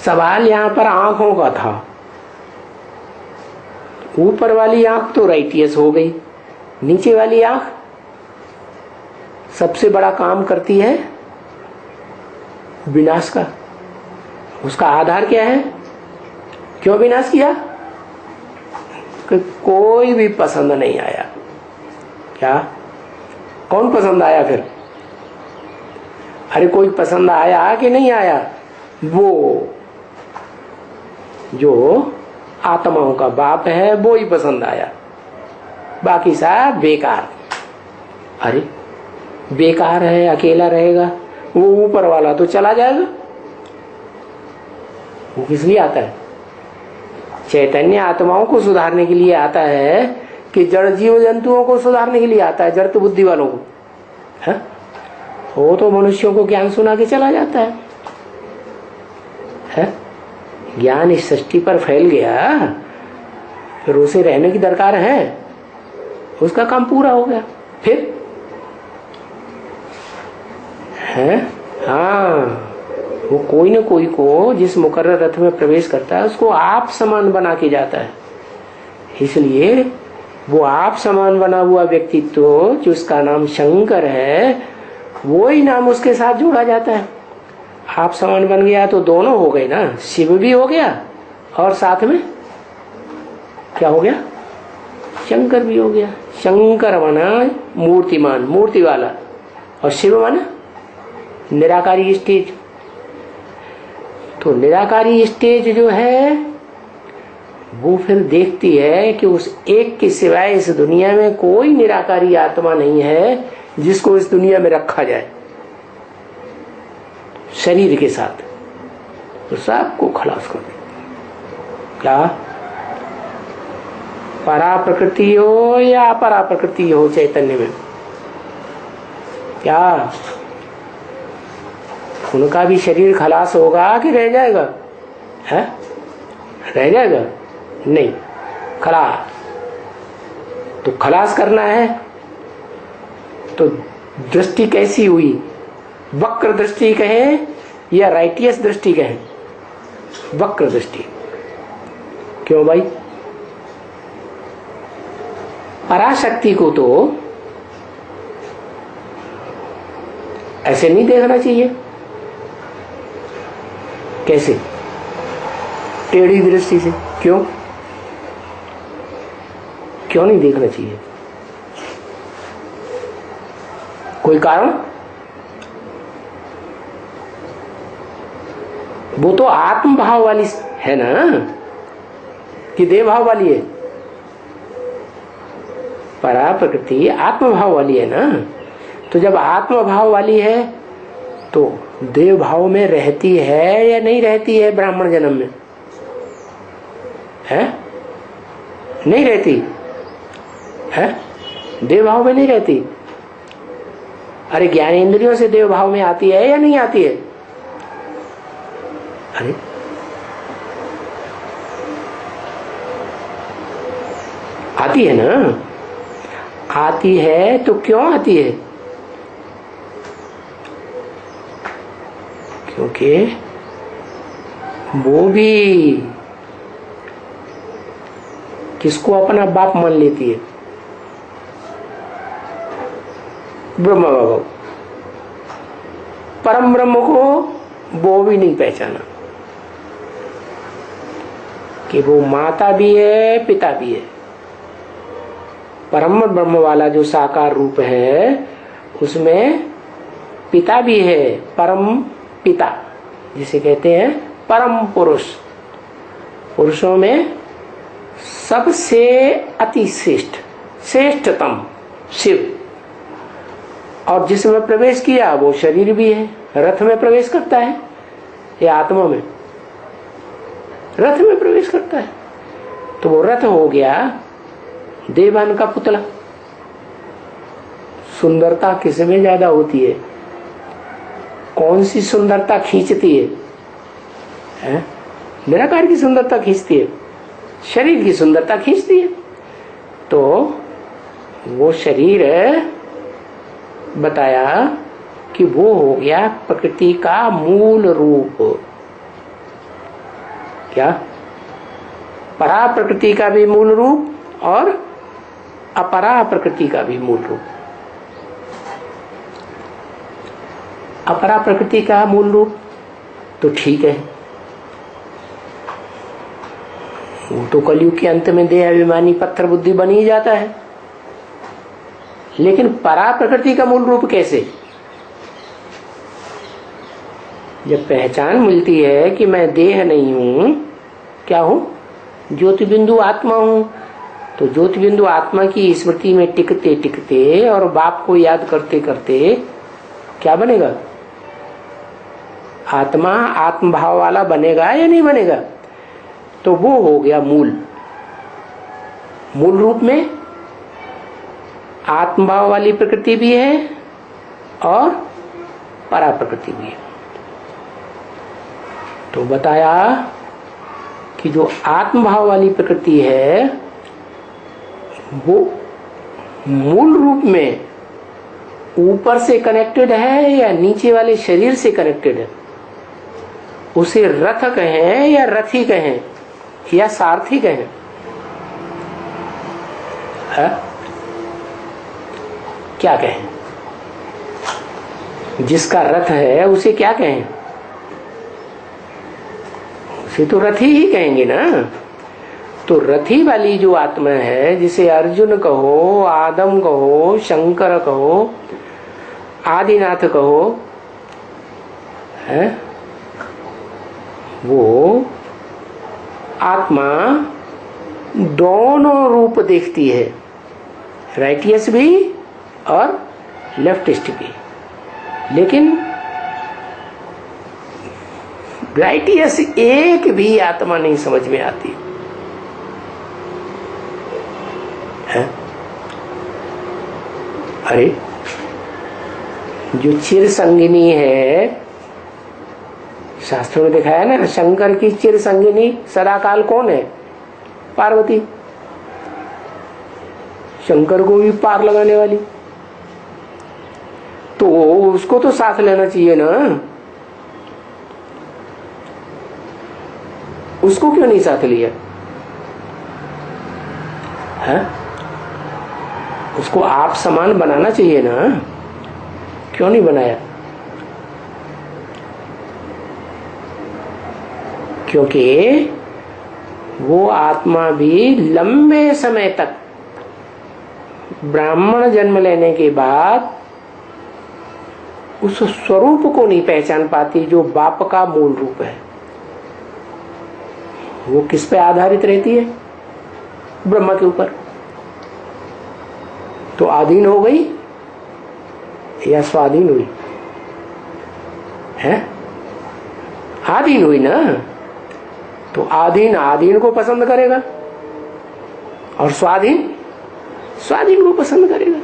सवाल यहां पर आंखों का था। ऊपर वाली आंख तो राइटियस हो गई, नीचे वाली आंख सबसे बड़ा काम करती है विनाश का। उसका आधार क्या है? क्यों विनाश किया? कि कोई भी पसंद नहीं आया। क्या? कौन पसंद आया फिर? अरे कोई पसंद आया कि नहीं आया? वो जो आत्माओं का बाप है वो ही पसंद आया, बाकी सब बेकार। अरे बेकार है, अकेला रहेगा, वो ऊपर वाला तो चला जाएगा। वो किस लिए आता है? चैतन्य आत्माओं को सुधारने के लिए आता है कि जड़ जीव जंतुओं को सुधारने के लिए आता है, जड़ बुद्धि वालों को है? वो तो मनुष्यों को ज्ञान सुना के चला जाता है? ज्ञान इस सृष्टि पर फैल गया, फिर उसे रहने की दरकार है, उसका काम पूरा हो गया। फिर है हाँ, वो कोई न कोई को जिस मुकर्रर रथ में प्रवेश करता है उसको आप समान बना के जाता है। इसलिए वो आप समान बना हुआ व्यक्तित्व जिसका नाम शंकर है, वो ही नाम उसके साथ जोड़ा जाता है। आप समान बन गया तो दोनों हो गए ना, शिव भी हो गया और साथ में क्या हो गया? शंकर भी हो गया। शंकर बना मूर्तिमान, मूर्ति वाला, और शिव बना निराकारी स्टेज। तो निराकारी स्टेज जो है वो फिर देखती है कि उस एक के सिवाय इस दुनिया में कोई निराकारी आत्मा नहीं है जिसको इस दुनिया में रखा जाए शरीर के साथ, तो सबको खलास कर दे। क्या? परा प्रकृति हो या अपरा प्रकृति हो चैतन्य में, क्या उनका भी शरीर खलास होगा कि रह जाएगा? है? रह जाएगा? नहीं, खलास। तो खलास करना है तो दृष्टि कैसी हुई? वक्र दृष्टि कहें या राइटियस दृष्टि कहें? वक्र दृष्टि। क्यों भाई? पराशक्ति को तो ऐसे नहीं देखना चाहिए। कैसे? टेढ़ी दृष्टि से। क्यों? क्यों नहीं देखना चाहिए? कोई कारण? वो तो आत्म भाव वाली है ना, कि देह भाव वाली है? परा प्रकृति आत्म भाव वाली है ना। तो जब आत्म भाव वाली है तो देव भाव में रहती है या नहीं रहती है? ब्राह्मण जन्म में है? नहीं रहती है? देव भाव में नहीं रहती। अरे ज्ञानेंद्रियों से देव भाव में आती है या नहीं आती है? अरे आती है ना। आती है तो क्यों आती है? क्योंकि वो भी किसको अपना बाप मान लेती है? ब्रह्म बाबा। परम ब्रह्म को वो भी नहीं पहचाना कि वो माता भी है पिता भी है। परम ब्रह्म वाला जो साकार रूप है उसमें पिता भी है, परम पिता जिसे कहते हैं परम पुरुष। पुरुषों में सबसे अति श्रेष्ठ, श्रेष्ठतम शिव। और जिसमें प्रवेश किया वो शरीर भी है। रथ में प्रवेश करता है या आत्मा में? रथ में प्रवेश करता है। तो वो रथ हो गया देवान का पुतला। सुंदरता किसमें ज्यादा होती है? कौन सी सुंदरता खींचती है? निराकार की सुंदरता खींचती है, शरीर की सुंदरता खींचती है। तो वो शरीर बताया कि वो हो गया प्रकृति का मूल रूप। क्या? परा प्रकृति का भी मूल रूप और अपरा प्रकृति का भी मूल रूप। अपरा प्रकृति का मूल रूप तो ठीक है, वो तो कलयुग के अंत में देह अभिमानी पत्थर बुद्धि बन ही जाता है। लेकिन परा प्रकृति का मूल रूप कैसे? जब पहचान मिलती है कि मैं देह नहीं हूं, क्या हूं? ज्योति बिंदु आत्मा हूं, तो ज्योति बिंदु आत्मा की स्मृति में टिकते टिकते और बाप को याद करते करते क्या बनेगा? आत्मा आत्मभाव वाला बनेगा या नहीं बनेगा? तो वो हो गया मूल। मूल रूप में आत्मभाव वाली प्रकृति भी है और परा प्रकृति भी है। तो बताया कि जो आत्मभाव वाली प्रकृति है वो मूल रूप में ऊपर से कनेक्टेड है या नीचे वाले शरीर से कनेक्टेड है? उसे रथ कहें या रथी कहें या सारथी कहें? है? क्या कहें? जिसका रथ है उसे क्या कहें? उसे तो रथी ही कहेंगे ना। तो रथी वाली जो आत्मा है, जिसे अर्जुन कहो, आदम कहो, शंकर कहो, आदिनाथ कहो, है वो आत्मा दोनों रूप देखती है, राइटियस भी और लेफ्टिस्ट भी। लेकिन राइटियस एक भी आत्मा नहीं समझ में आती है। अरे जो चिर संगिनी है, शास्त्रों में दिखाया ना, शंकर की चिर संगिनी सदाकाल कौन है? पार्वती। शंकर को भी पार लगाने वाली, तो उसको तो साथ लेना चाहिए ना। उसको क्यों नहीं साथ लिया है? उसको आप समान बनाना चाहिए ना, क्यों नहीं बनाया? क्योंकि वो आत्मा भी लंबे समय तक ब्राह्मण जन्म लेने के बाद उस स्वरूप को नहीं पहचान पाती जो बाप का मूल रूप है। वो किस पे आधारित रहती है? ब्रह्मा के ऊपर। तो आधीन हो गई या स्वाधीन हुई? है आधीन हुई ना। तो आधीन आधीन को पसंद करेगा और स्वाधीन स्वाधीन को पसंद करेगा।